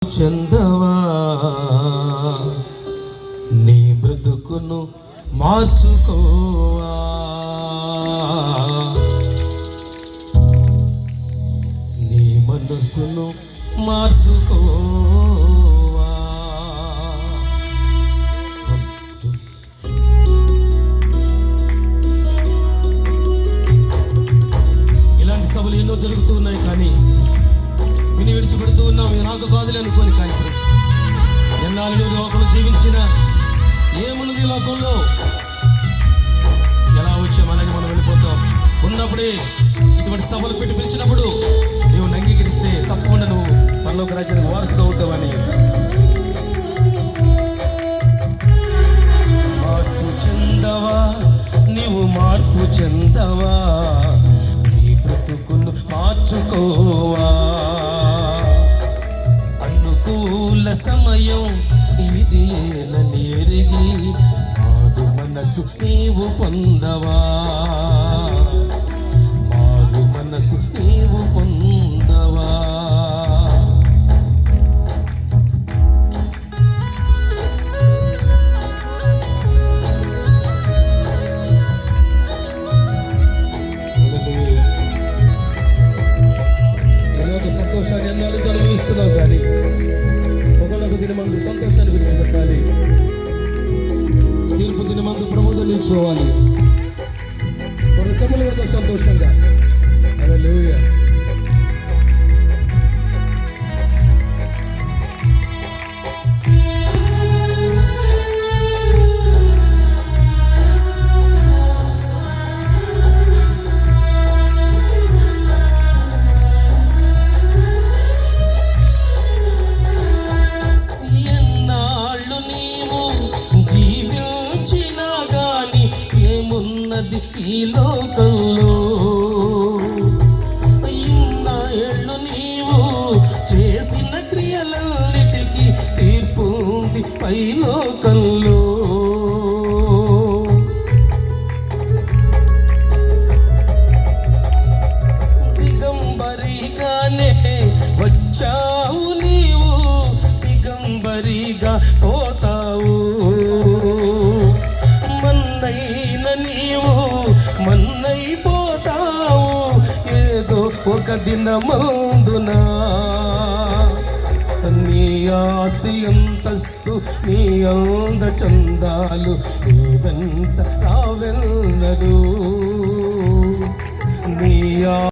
చెందవా నీ బ్రతుకును మార్చుకోవా నీ మనసును మార్చుకోవా. ఇలాంటి సభలు ఎన్నో జరుగుతూ ఉన్నాయి, కానీ విని విడిచిపెడుతూ ఉన్నాం. ఇది నాకు కాదులే అనుకోని, కానీ ఎన్నాళ్ళు నువ్వు లోకంలో జీవించిన ఏమున్నది లోకంలో, ఎలా వచ్చామనగా మనం వెళ్ళిపోతాం. ఉన్నప్పుడే ఇటువంటి సభలు పెట్టి పిలిచినప్పుడు నువ్వు అంగీకరిస్తే తప్పకుండా నువ్వు పరలోక రాజ్యానికి వారసుడు అవుతావని. మార్పు చెందవా, నీవు మార్పు చెందవా, నీ బ్రతుకును మార్చుకోవా. అనుకూల సమయం ఇది ఏలని ఎరిగి మారు మనసు నీవు పొందవా, మారు మనసు నీవు పొందవా. సంతోషాన్ని ఎన్నాళ్ళు అనుభవిస్తున్నావు, కానీ ఒకళ్ళకు దినమందు సంతోషాన్ని విడిచిపెట్టాలి. తీర్పు దినమందు ప్రభుత్వం నిల్చుకోవాలి. కొన్ని చెప్పులు పెడతాం సంతోషంగా. హల్లెలూయా. ఈ లోకంలో ఇన్నాళ్ళు నీవు చేసిన క్రియలన్నిటికీ తీర్పు ఉంది పై లోకంలో. దిగంబరిగానే వచ్చావు నీవు, దిగంబరిగా పోతావు. మన్నైపోతావు ఏదో ఒక దినమందున. నీ ఆస్తి అంతస్తు నీ అంద చందాలు నీ వెంట రావెన్నడు. నీ